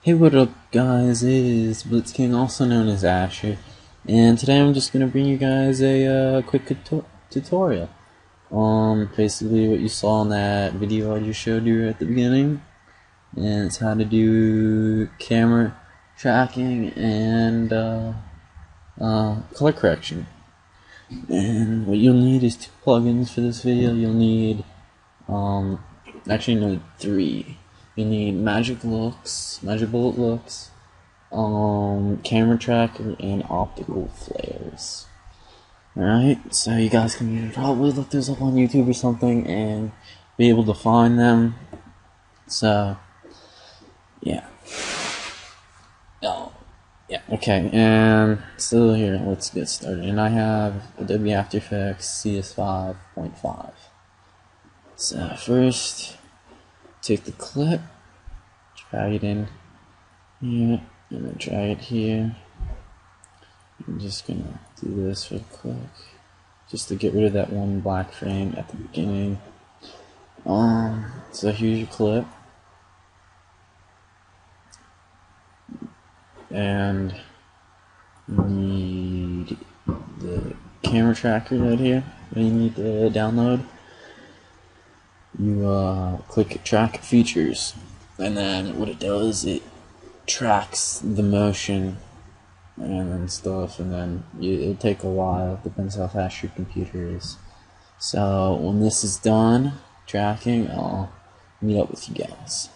Hey, what up guys, it is Blitzking, also known as Asher, and today I'm just going to bring you guys a quick tutorial. Basically what you saw in that video I just showed you at the beginning, and it's how to do camera tracking and color correction. And what you'll need is 2 plugins for this video. You'll need, actually no, 3. You need Magic Bullet Looks, camera tracker, and optical flares. Alright, so you guys can probably look those up on YouTube or something and be able to find them. So, yeah. Oh, yeah, okay, and so here, let's get started. And I have Adobe After Effects CS5.5. So, first, take the clip, drag it in here, and then drag it here. I'm just gonna do this real quick, just to get rid of that one black frame at the beginning. So here's your clip, and you need the camera tracker right here that you need to download. You click track features, and then what it does, it tracks the motion and stuff, and then it'll take a while, depends how fast your computer is. So when this is done tracking, I'll meet up with you guys.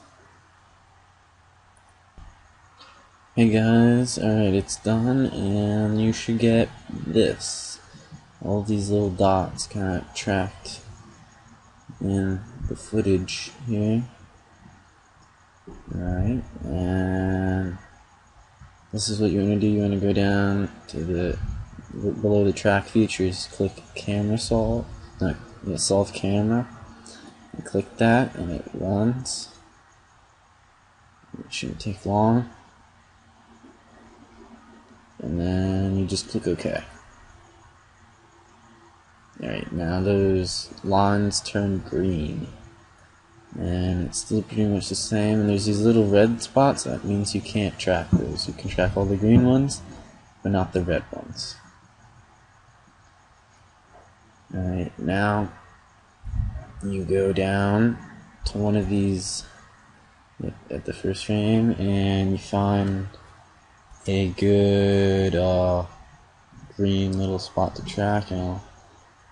Hey guys, alright, it's done, and you should get this. All these little dots kind of tracked in the footage here. Alright, and this is what you want to do. You want to go down to the below the track features, click camera solve, solve camera, and click that, and it runs. It shouldn't take long, and then you just click OK. Alright, now those lines turn green, and it's still pretty much the same, and there's these little red spots. That means you can't track those. You can track all the green ones, but not the red ones. Alright, now you go down to one of these at the first frame, and you find a good green little spot to track, and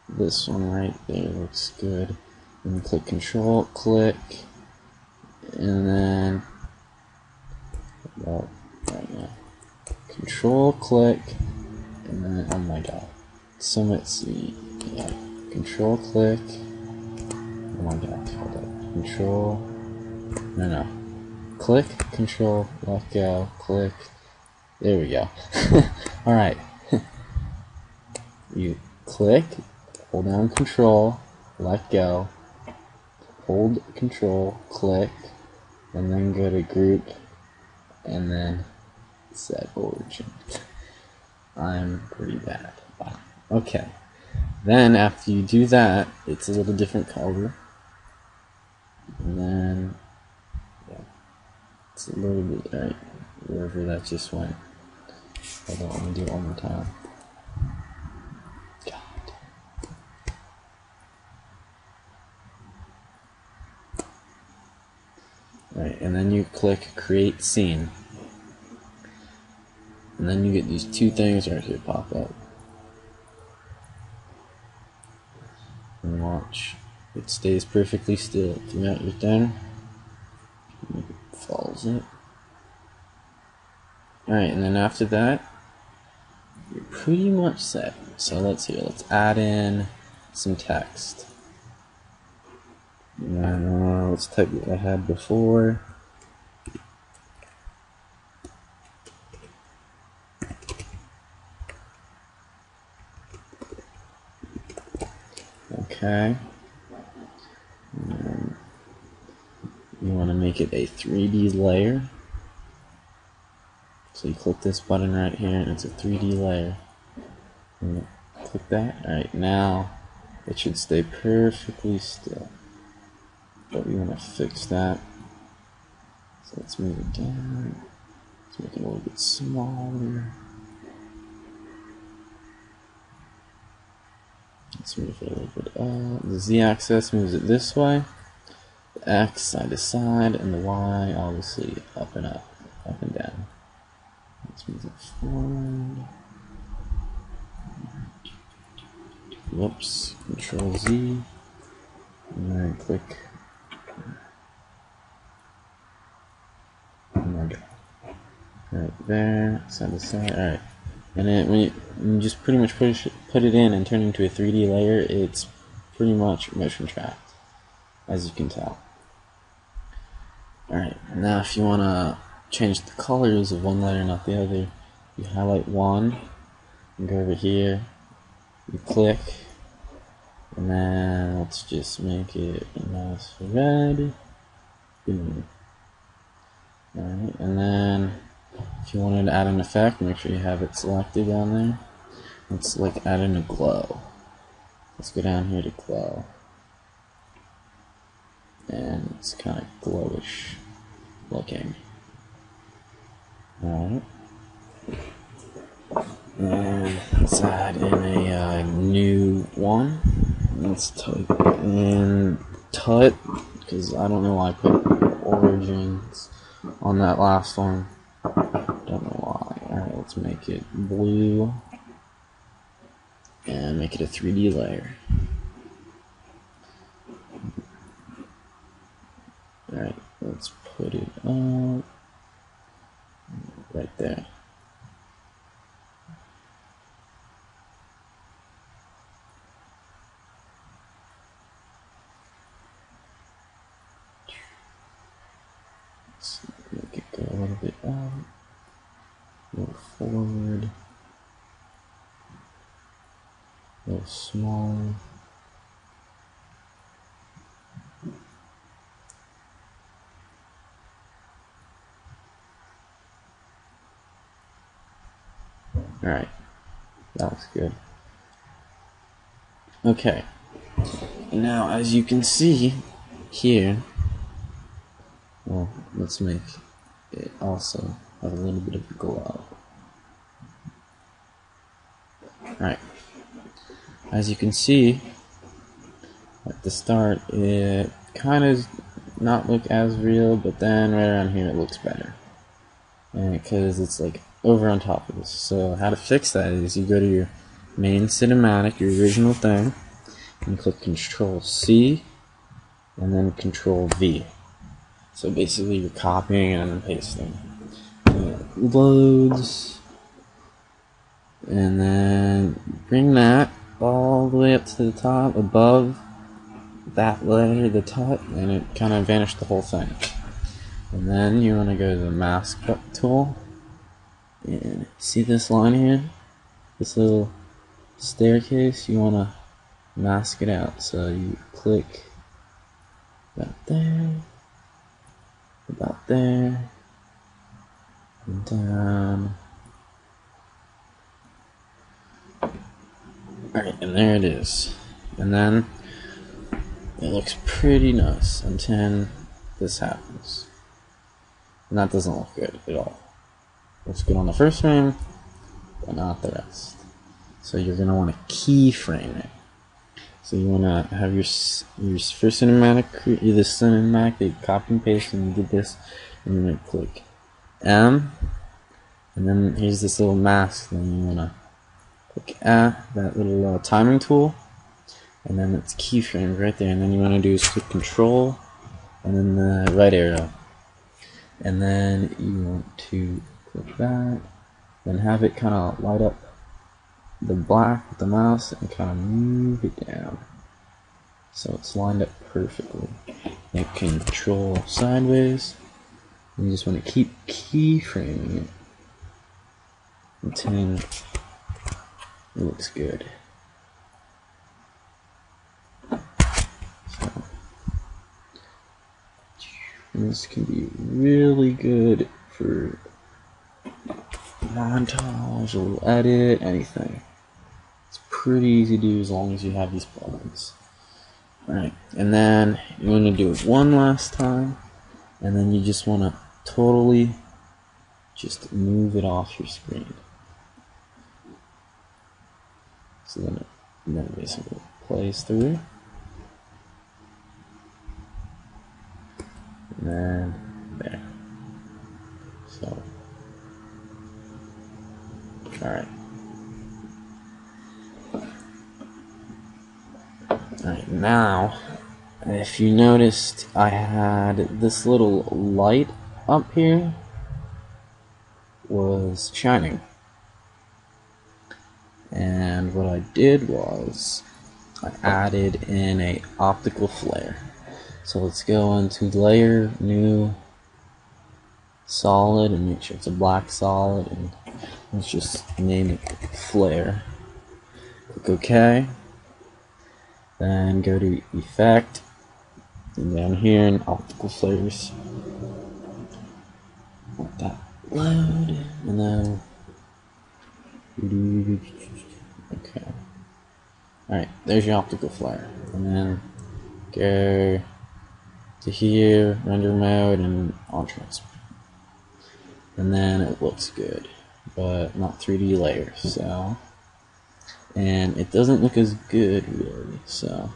this one right there looks good. And click Control, click, and then Control, click, and then oh my god, so much. Yeah, Control, click. Oh my god, hold up. Control, no, click, Control, let go, click. There we go. All right. You click, hold down Control, let go. Hold Control, click, and then go to Group, and then Set Origin. I'm pretty bad. Wow. Okay. Then after you do that, it's a little different color. And then, yeah, it's a little bit, right, wherever that just went. Hold on, let me do it one more time. Right, and then you click Create Scene, and then you get these 2 things right here pop up. And watch, it stays perfectly still throughout your thing. It follows it. Alright, and then after that, you're pretty much set. So let's add in some text. Let's type what I had before. Okay. And you want to make it a 3D layer. So you click this button right here, and it's a 3D layer. And click that. Alright, now it should stay perfectly still. But we want to fix that. So let's move it down. Let's make it a little bit smaller. Let's move it a little bit up. The Z-axis moves it this way. The X side to side, and the Y obviously up and down. Let's move it forward. Whoops. Control Z. And then click. And there we go. Right there, side to side. Alright. And then when you just pretty much put it in and turn it into a 3D layer, it's pretty much motion tracked, as you can tell. Alright, now if you want to change the colors of one layer, not the other, you highlight one, and go over here, you click, and then let's just make it a nice red. Boom. Alright, and then if you wanted to add an effect, make sure you have it selected down there. Let's like add in a glow. Let's go down here to glow. And it's kind of glowish looking. Alright. And let's add in a new one. Let's type in tut, because I don't know why I put origins on that last one. Don't know why. Alright, let's make it blue and make it a 3D layer. Alright, let's put it up right there. Let's make it go a little bit out. A little forward, a little smaller. Alright, that looks good. Okay, now as you can see here, well, let's make it also have a little bit of a glow. Alright, as you can see at the start, it kind of not look as real, but then right around here it looks better, and because it's like over on top of this. So how to fix that is you go to your main cinematic, your original thing, and click Control C and then Control V. So basically you're copying and pasting. And it loads, and then bring that all the way up to the top above that layer, the top, and it kind of vanished the whole thing. And then you want to go to the mask tool, and see this line here, this little staircase, you want to mask it out. So you click about there, and down. Alright, and there it is. And then it looks pretty nice until this happens. And that doesn't look good at all. Looks good on the first frame, but not the rest. So you're going to want to keyframe it. So you want to have your first cinematic, either cinematic that you copy and paste, and you did this, and you're going to click M, and then here's this little mask, then you want to click that little timing tool, and then it's keyframed right there, and then you want to do is click Control, and then the right arrow, and then you want to click that, then have it kind of light up the black with the mouse and kind of move it down so it's lined up perfectly. Hit Control sideways, and you just want to keep keyframing it until it looks good. So this can be really good for montage, a little edit, anything. It's pretty easy to do as long as you have these plugins. Alright, and then you want to do it one last time, and then you just want to totally just move it off your screen. So then it basically plays through. And then there. So, alright. Alright, now, if you noticed, I had this little light up here was shining. And what I did was I added in a optical flare. So let's go into layer, new, solid, and make sure it's a black solid, and let's just name it flare. Click OK. Then go to effect, and down here in optical flares, let that load, and then okay. Alright, there's your optical flare. And then go to here, render mode, and on transfer. And then it looks good, but not 3D layers, so. And it doesn't look as good, really, so.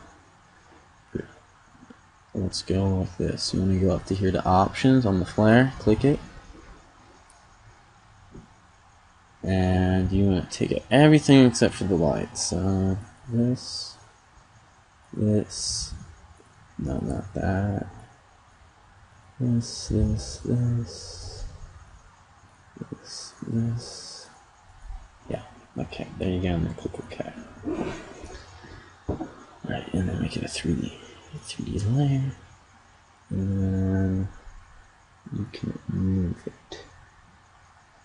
Let's go with this. You want to go up to here to options on the flare, click it. And you want to take out everything except for the light. So this, no, not that. This. Yeah, okay, there you go, and then click OK. Alright, and then make it a 3D layer. And then you can move it.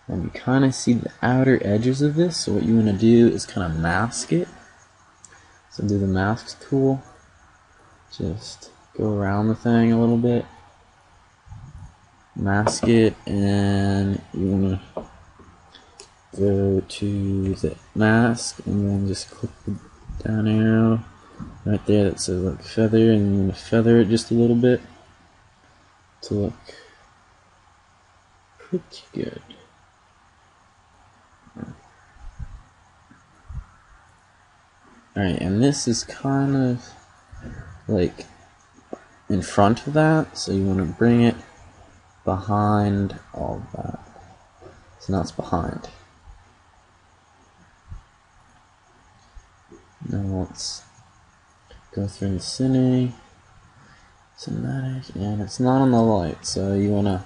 And you kind of see the outer edges of this, so what you want to do is kind of mask it. So do the mask tool. Just go around the thing a little bit. Mask it, and you want to go to the mask, and then just click the down arrow right there that says like feather, and you want to feather it just a little bit to look pretty good. Alright, and this is kind of like in front of that, so you want to bring it behind all of that. So now it's behind. Now let's go through the cinematic, and it's not on the light, so you want to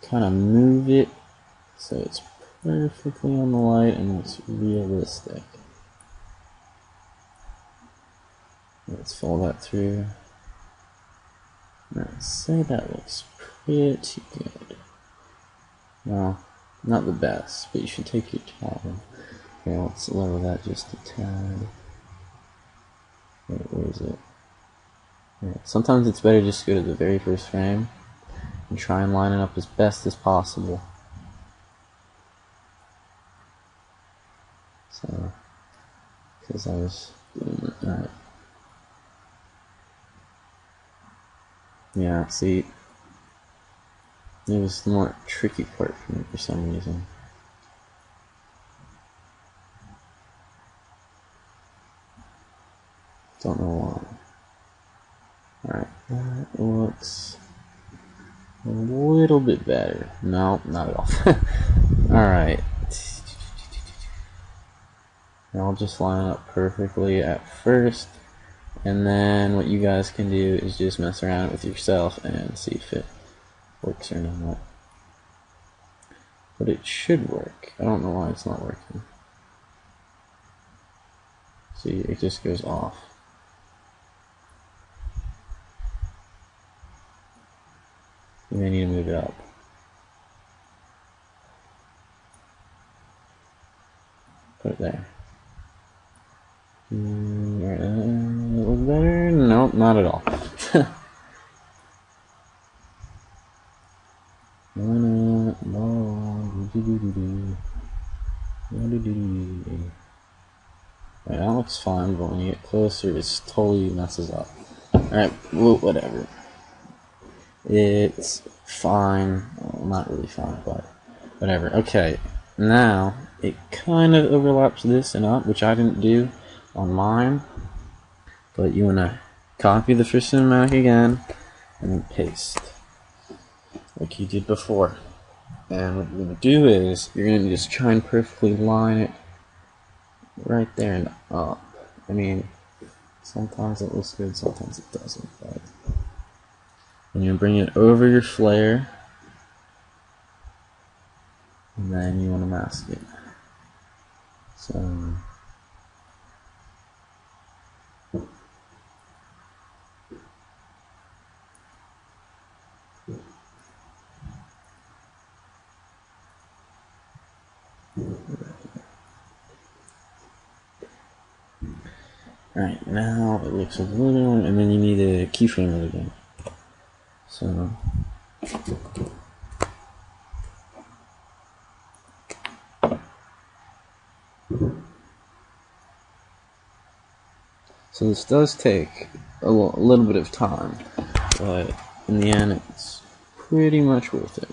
kind of move it so it's perfectly on the light and it's realistic. Let's follow that through. I'd say that looks pretty good. Well, not the best, but you should take your time. Okay, let's lower that just a tad. Wait, where is it? Yeah, sometimes it's better just to go to the very first frame and try and line it up as best as possible. So, because I was doing it, alright. Yeah, see, it was the more tricky part for me for some reason. Don't know why. Alright, that looks a little bit better. No, not at all. Alright. Now I'll just line up perfectly at first. And then what you guys can do is just mess around with yourself and see if it works or not. But it should work. I don't know why it's not working. See, it just goes off. You may need to move it up. Put it there. Alright, look better? Nope, not at all. Alright, that looks fine, but when you get closer, it totally messes up. Alright, well, whatever. It's fine. Well, not really fine, but whatever. Okay, now it kind of overlaps this and up, which I didn't do on mine. But you want to copy the first cinematic again and then paste like you did before. And what you're going to do is you're going to just try and perfectly line it right there and up. I mean, sometimes it looks good, sometimes it doesn't. But and you bring it over your flare, and then you want to mask it. So alright, now it looks a little, and then you need to keyframe it again. So this does take a little bit of time, but in the end it's pretty much worth it.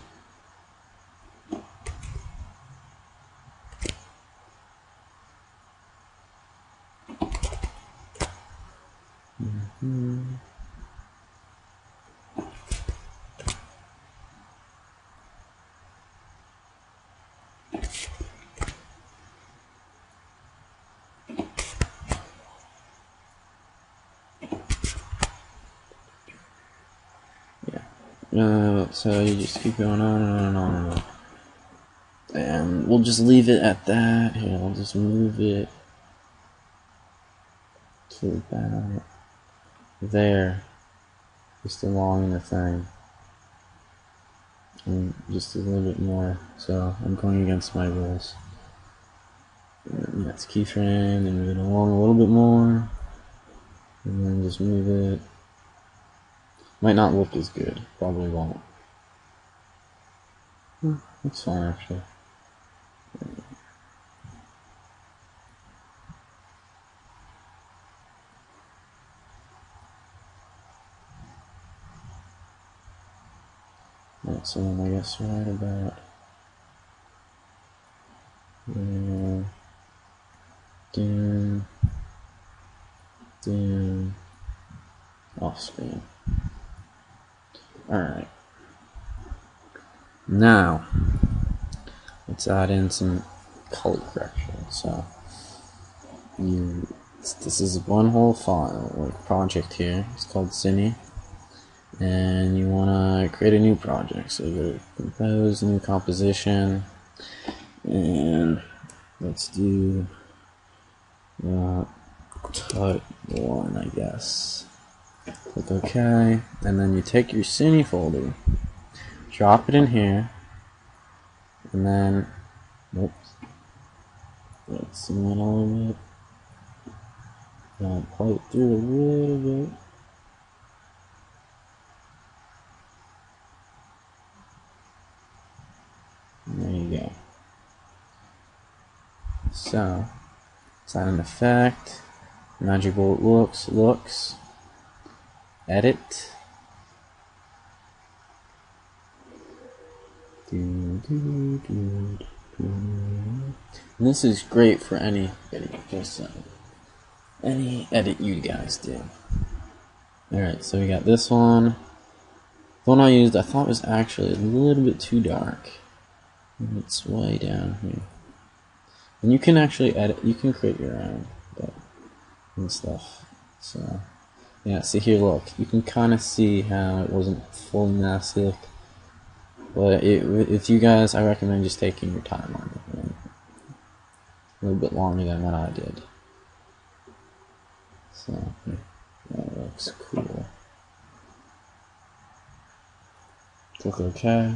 So you just keep going on and on and on and on. And we'll just leave it at that. Here, I'll just move it to about there, just along the thing. And just a little bit more, so I'm going against my rules. And that's keyframe, and move it along a little bit more, and then just move it. Might not look as good, probably won't. That's fine actually. Right, so then I guess right about there, down, off screen. Alright. Now, let's add in some color correction. So, this is one whole file, like project here. It's called Cine. And you want to create a new project. So you go to compose, new composition, and let's do type 1, I guess. Click OK, and then you take your Cine folder, drop it in here, and then, oops, let's zoom in a little bit, play it through a little bit. There you go. So, let's add an effect, magic bullet looks, edit, and this is great for any edit, any edit you guys do. Alright, so we got this one. The one I used I thought was actually a little bit too dark. It's way down here. And you can actually edit, you can create your own and stuff. So, yeah, see here, look. You can kind of see how it wasn't fully massive. But if you guys, I recommend just taking your time on it. Right? A little bit longer than what I did. So, that looks cool. Click OK.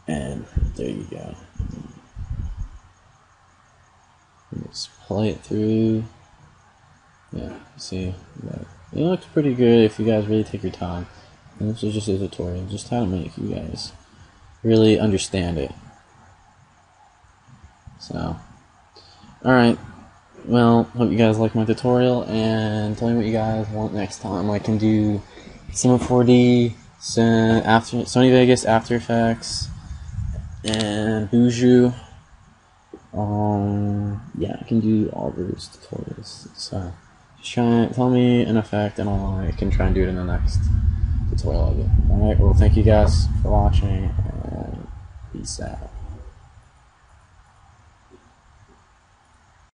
And there you go. Let's play it through. Yeah, see, it looks pretty good if you guys really take your time. And this is just a tutorial, just how to make you guys really understand it. So, alright, well, hope you guys like my tutorial, and tell me what you guys want next time. I can do Cinema 4D, Sony Vegas, After Effects, and Buju. Yeah, I can do all those tutorials. So just tell me an effect, and I can try and do it in the next tutorial I do. Alright, well, thank you guys for watching, and peace out.